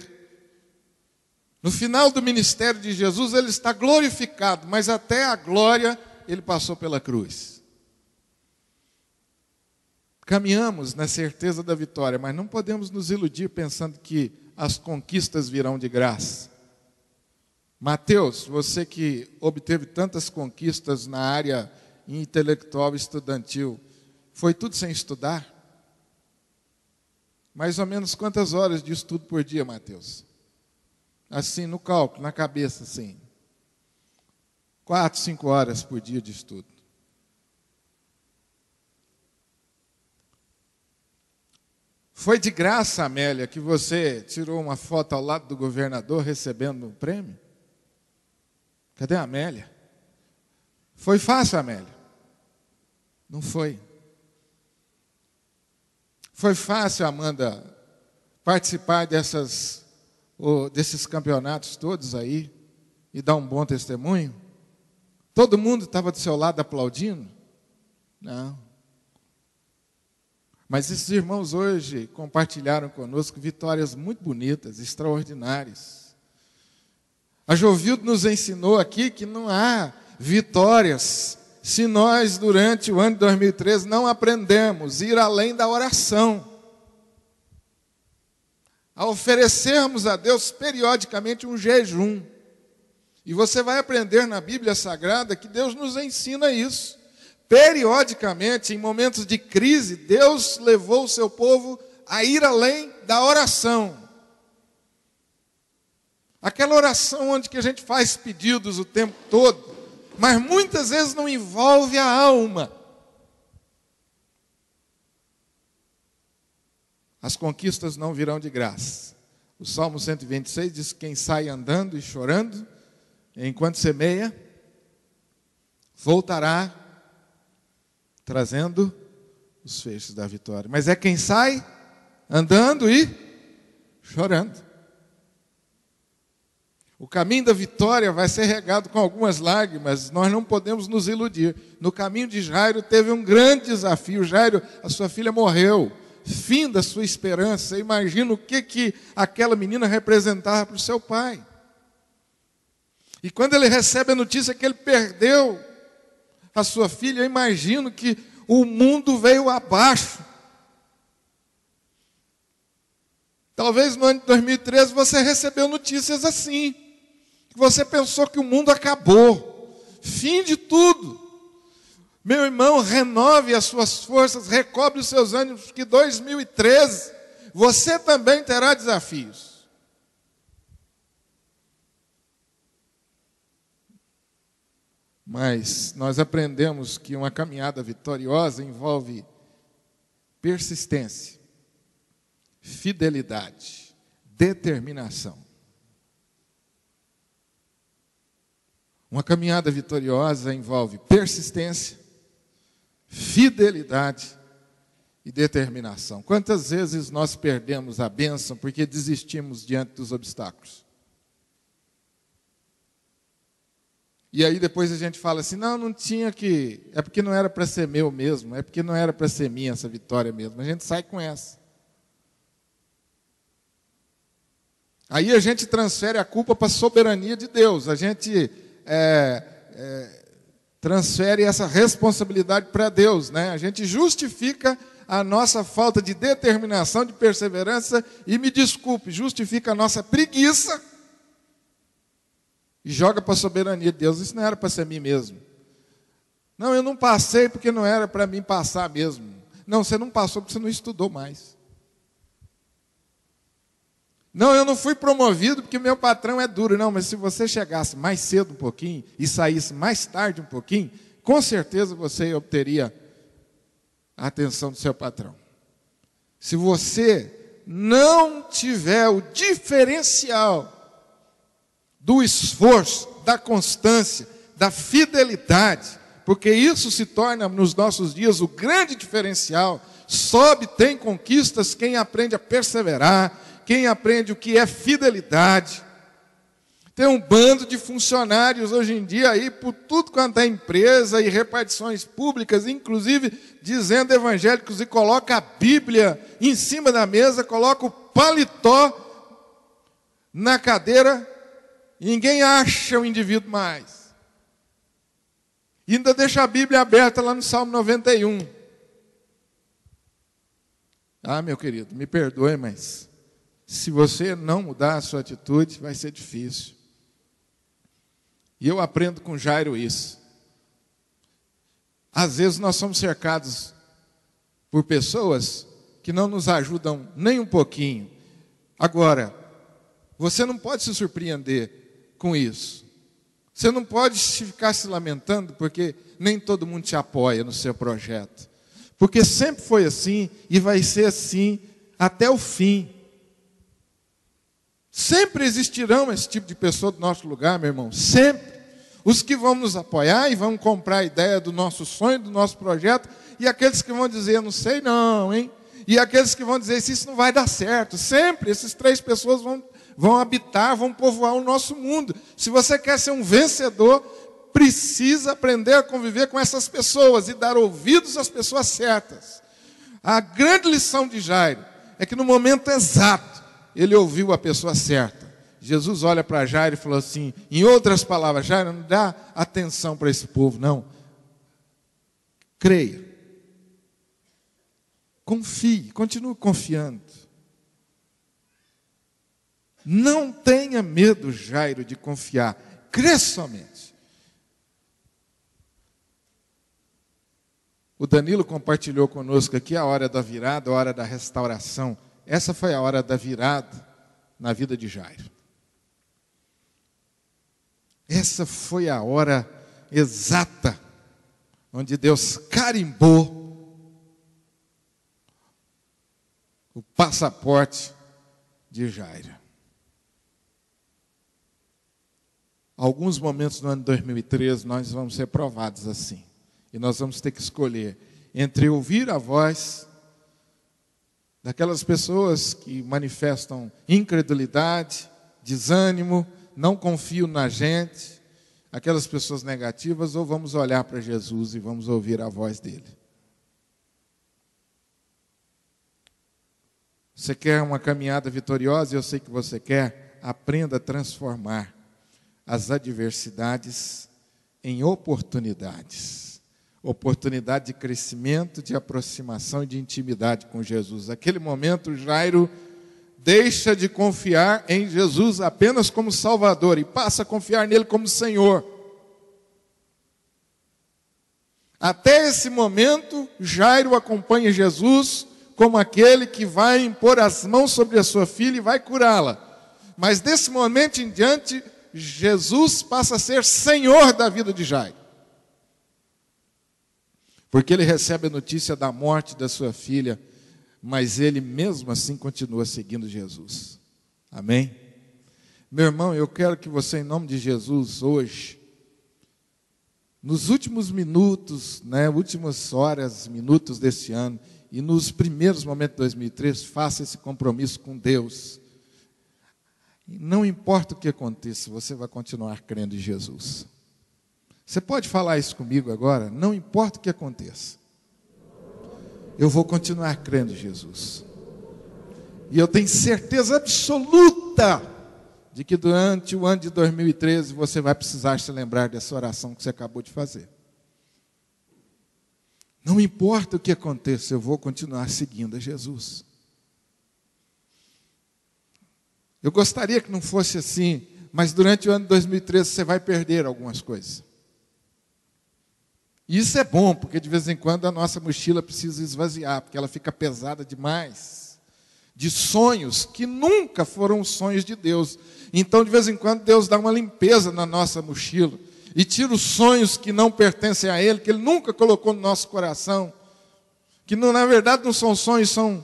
No final do ministério de Jesus, ele está glorificado, mas até a glória ele passou pela cruz. Caminhamos na certeza da vitória, mas não podemos nos iludir pensando que as conquistas virão de graça. Mateus, você que obteve tantas conquistas na área intelectual e estudantil, foi tudo sem estudar? Mais ou menos quantas horas de estudo por dia, Mateus? Assim, no cálculo, na cabeça, assim. 4, 5 horas por dia de estudo. Foi de graça, Amélia, que você tirou uma foto ao lado do governador recebendo um prêmio? Cadê a Amélia? Foi fácil, Amélia? Não foi. Foi fácil, Amanda, participar desses campeonatos todos aí e dar um bom testemunho? Todo mundo estava do seu lado aplaudindo? Não. Mas esses irmãos hoje compartilharam conosco vitórias muito bonitas, extraordinárias. A Jovildo nos ensinou aqui que não há vitórias se nós, durante o ano de 2013, não aprendemos a ir além da oração. A oferecermos a Deus periodicamente um jejum. E você vai aprender na Bíblia Sagrada que Deus nos ensina isso. Periodicamente, em momentos de crise, Deus levou o seu povo a ir além da oração. Aquela oração onde que a gente faz pedidos o tempo todo, mas muitas vezes não envolve a alma. As conquistas não virão de graça. O Salmo 126 diz que quem sai andando e chorando, enquanto semeia, voltará trazendo os feixes da vitória. Mas é quem sai andando e chorando. O caminho da vitória vai ser regado com algumas lágrimas, nós não podemos nos iludir. No caminho de Jairo teve um grande desafio. Jairo, a sua filha morreu, fim da sua esperança. Imagina o que aquela menina representava para o seu pai. E quando ele recebe a notícia que ele perdeu a sua filha, eu imagino que o mundo veio abaixo. Talvez no ano de 2013 você recebeu notícias assim. Você pensou que o mundo acabou. Fim de tudo. Meu irmão, renove as suas forças, recobre os seus ânimos, que 2013 você também terá desafios. Mas nós aprendemos que uma caminhada vitoriosa envolve persistência, fidelidade, determinação. Uma caminhada vitoriosa envolve persistência, fidelidade e determinação. Quantas vezes nós perdemos a bênção porque desistimos diante dos obstáculos? E aí depois a gente fala assim, não tinha que... É porque não era para ser meu mesmo, é porque não era para ser minha essa vitória mesmo. A gente sai com essa. Aí a gente transfere a culpa para a soberania de Deus. A gente transfere essa responsabilidade para Deus, né? A gente justifica a nossa falta de determinação, de perseverança, e me desculpe, justifica a nossa preguiça e joga para a soberania de Deus. Isso não era para ser mim mesmo. Não, eu não passei porque não era para mim passar mesmo. Não, você não passou porque você não estudou mais. Não, eu não fui promovido porque meu patrão é duro. Não, mas se você chegasse mais cedo um pouquinho e saísse mais tarde um pouquinho, com certeza você obteria a atenção do seu patrão. Se você não tiver o diferencial do esforço, da constância, da fidelidade, porque isso se torna nos nossos dias o grande diferencial. Só obtém conquistas quem aprende a perseverar, quem aprende o que é fidelidade. Tem um bando de funcionários hoje em dia aí por tudo quanto é empresa e repartições públicas, inclusive dizendo evangélicos, e coloca a Bíblia em cima da mesa, coloca o paletó na cadeira, e ninguém acha o indivíduo mais. E ainda deixa a Bíblia aberta lá no Salmo 91. Ah, meu querido, me perdoe, mas se você não mudar a sua atitude, vai ser difícil. E eu aprendo com Jairo isso. Às vezes nós somos cercados por pessoas que não nos ajudam nem um pouquinho. Agora, você não pode se surpreender com isso. Você não pode ficar se lamentando porque nem todo mundo te apoia no seu projeto. Porque sempre foi assim e vai ser assim até o fim. Sempre existirão esse tipo de pessoa do nosso lugar, meu irmão, sempre. Os que vão nos apoiar e vão comprar a ideia do nosso sonho, do nosso projeto, e aqueles que vão dizer, não sei não, hein? E aqueles que vão dizer, isso não vai dar certo. Sempre, essas três pessoas vão habitar, vão povoar o nosso mundo. Se você quer ser um vencedor, precisa aprender a conviver com essas pessoas e dar ouvidos às pessoas certas. A grande lição de Jairo é que no momento exato, ele ouviu a pessoa certa. Jesus olha para Jairo e falou assim, em outras palavras, Jairo, não dá atenção para esse povo, não. Creia. Confie, continue confiando. Não tenha medo, Jairo, de confiar. Crê somente. O Danilo compartilhou conosco aqui a hora da virada, a hora da restauração. Essa foi a hora da virada na vida de Jairo. Essa foi a hora exata onde Deus carimbou o passaporte de Jairo. Alguns momentos no ano de 2013 nós vamos ser provados assim. E nós vamos ter que escolher entre ouvir a voz daquelas pessoas que manifestam incredulidade, desânimo, não confiam na gente, aquelas pessoas negativas, ou vamos olhar para Jesus e vamos ouvir a voz dele. Você quer uma caminhada vitoriosa? Eu sei que você quer. Aprenda a transformar as adversidades em oportunidades. Oportunidade de crescimento, de aproximação e de intimidade com Jesus. Naquele momento, Jairo deixa de confiar em Jesus apenas como Salvador e passa a confiar nele como Senhor. Até esse momento, Jairo acompanha Jesus como aquele que vai impor as mãos sobre a sua filha e vai curá-la. Mas desse momento em diante, Jesus passa a ser Senhor da vida de Jairo. Porque ele recebe a notícia da morte da sua filha, mas ele mesmo assim continua seguindo Jesus. Amém? Meu irmão, eu quero que você, em nome de Jesus, hoje, nos últimos minutos, últimas horas, minutos desse ano, e nos primeiros momentos de 2013, faça esse compromisso com Deus. E não importa o que aconteça, você vai continuar crendo em Jesus. Você pode falar isso comigo agora? Não importa o que aconteça. Eu vou continuar crendo em Jesus. E eu tenho certeza absoluta de que durante o ano de 2013 você vai precisar se lembrar dessa oração que você acabou de fazer. Não importa o que aconteça, eu vou continuar seguindo a Jesus. Eu gostaria que não fosse assim, mas durante o ano de 2013 você vai perder algumas coisas. E isso é bom, porque de vez em quando a nossa mochila precisa esvaziar, porque ela fica pesada demais, de sonhos que nunca foram os sonhos de Deus. Então, de vez em quando, Deus dá uma limpeza na nossa mochila, e tira os sonhos que não pertencem a Ele, que Ele nunca colocou no nosso coração, que na verdade não são sonhos, são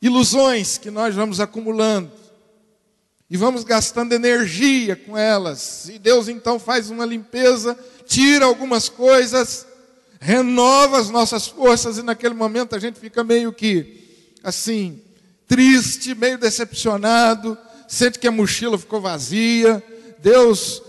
ilusões que nós vamos acumulando, e vamos gastando energia com elas, e Deus então faz uma limpeza, tira algumas coisas, renova as nossas forças, e naquele momento a gente fica meio que, assim, triste, meio decepcionado, sente que a mochila ficou vazia, Deus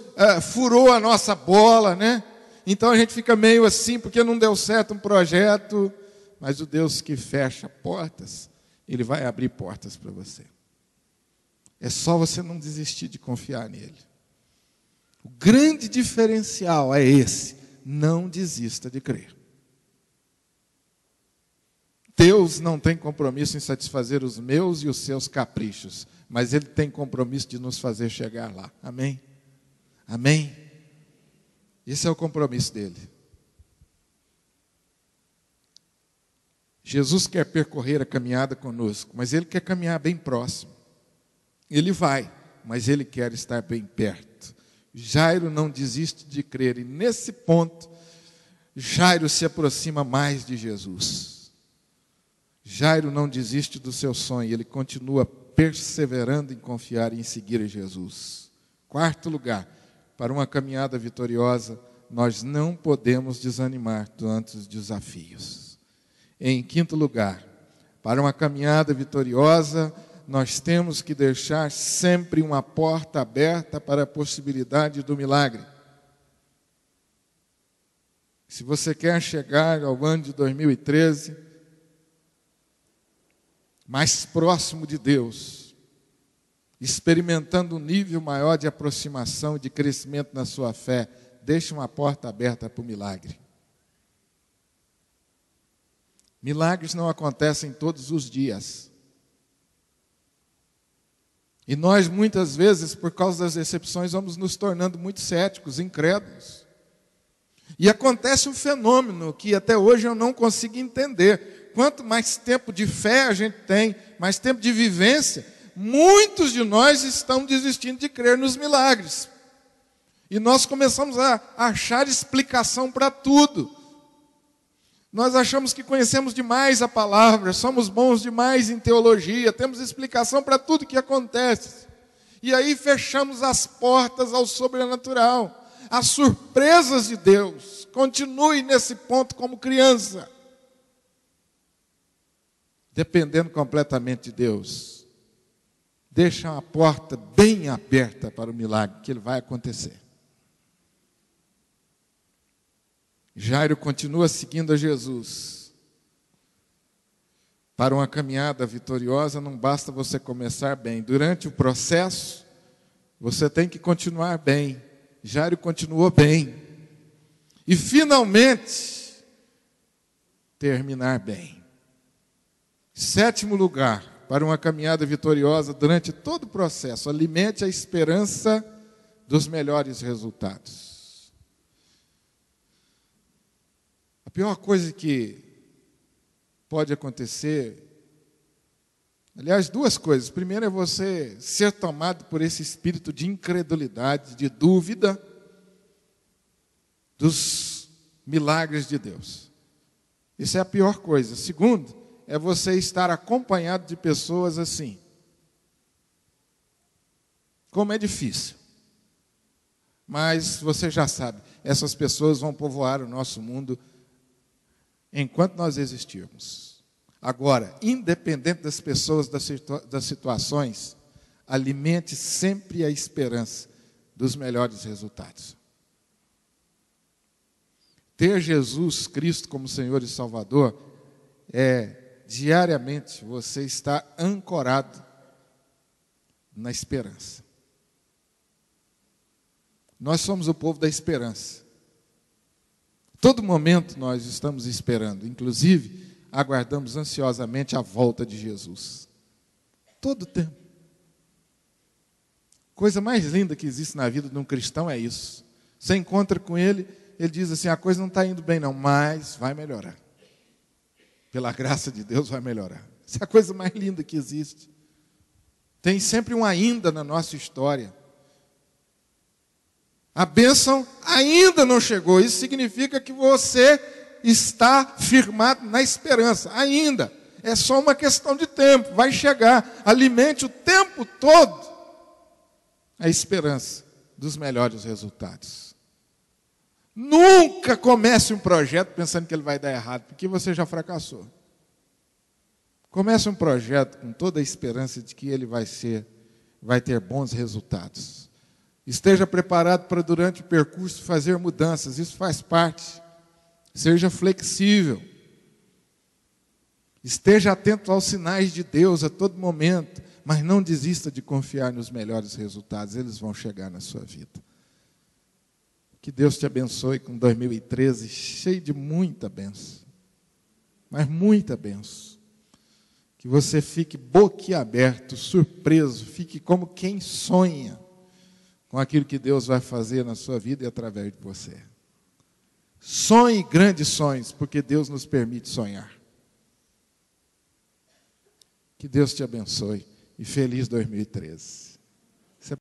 furou a nossa bola, né? Então a gente fica meio assim, porque não deu certo um projeto, mas o Deus que fecha portas, Ele vai abrir portas para você. É só você não desistir de confiar nele. O grande diferencial é esse: não desista de crer. Deus não tem compromisso em satisfazer os meus e os seus caprichos, mas Ele tem compromisso de nos fazer chegar lá. Amém? Amém? Esse é o compromisso dele. Jesus quer percorrer a caminhada conosco, mas Ele quer caminhar bem próximo. Ele vai, mas Ele quer estar bem perto. Jairo não desiste de crer, e nesse ponto, Jairo se aproxima mais de Jesus. Jairo não desiste do seu sonho, ele continua perseverando em confiar e em seguir a Jesus. Quarto lugar, para uma caminhada vitoriosa, nós não podemos desanimar durante os desafios. Em quinto lugar, para uma caminhada vitoriosa, nós temos que deixar sempre uma porta aberta para a possibilidade do milagre. Se você quer chegar ao ano de 2013, mais próximo de Deus, experimentando um nível maior de aproximação e de crescimento na sua fé, deixe uma porta aberta para o milagre. Milagres não acontecem todos os dias. E nós, muitas vezes, por causa das decepções, vamos nos tornando muito céticos, incrédulos. E acontece um fenômeno que até hoje eu não consigo entender. Quanto mais tempo de fé a gente tem, mais tempo de vivência, muitos de nós estão desistindo de crer nos milagres. E nós começamos a achar explicação para tudo. Nós achamos que conhecemos demais a palavra, somos bons demais em teologia, temos explicação para tudo que acontece. E aí fechamos as portas ao sobrenatural, às surpresas de Deus. Continue nesse ponto como criança, dependendo completamente de Deus. Deixa uma porta bem aberta para o milagre, que ele vai acontecer. Jairo continua seguindo a Jesus. Para uma caminhada vitoriosa, não basta você começar bem. Durante o processo, você tem que continuar bem. Jairo continuou bem. E, finalmente, terminar bem. Sétimo lugar, para uma caminhada vitoriosa, durante todo o processo, alimente a esperança dos melhores resultados. A pior coisa que pode acontecer, aliás, duas coisas. Primeiro é você ser tomado por esse espírito de incredulidade, de dúvida dos milagres de Deus. Isso é a pior coisa. Segundo, é você estar acompanhado de pessoas assim. Como é difícil. Mas você já sabe, essas pessoas vão povoar o nosso mundo enquanto nós existirmos. Agora, independente das pessoas, das situações, alimente sempre a esperança dos melhores resultados. Ter Jesus Cristo como Senhor e Salvador diariamente você está ancorado na esperança. Nós somos o povo da esperança. Todo momento nós estamos esperando, inclusive aguardamos ansiosamente a volta de Jesus. Todo tempo. Coisa mais linda que existe na vida de um cristão é isso. Você encontra com ele, ele diz assim, a coisa não está indo bem não, mas vai melhorar. Pela graça de Deus vai melhorar. Essa é a coisa mais linda que existe. Tem sempre um ainda na nossa história. A bênção ainda não chegou. Isso significa que você está firmado na esperança. Ainda. É só uma questão de tempo. Vai chegar. Alimente o tempo todo a esperança dos melhores resultados. Nunca comece um projeto pensando que ele vai dar errado, porque você já fracassou. Comece um projeto com toda a esperança de que ele vai ter bons resultados. Esteja preparado para, durante o percurso, fazer mudanças. Isso faz parte. Seja flexível. Esteja atento aos sinais de Deus a todo momento. Mas não desista de confiar nos melhores resultados. Eles vão chegar na sua vida. Que Deus te abençoe com 2013 cheio de muita bênção. Mas muita bênção. Que você fique boquiaberto, surpreso. Fique como quem sonha com aquilo que Deus vai fazer na sua vida e através de você. Sonhe grandes sonhos, porque Deus nos permite sonhar. Que Deus te abençoe e feliz 2013.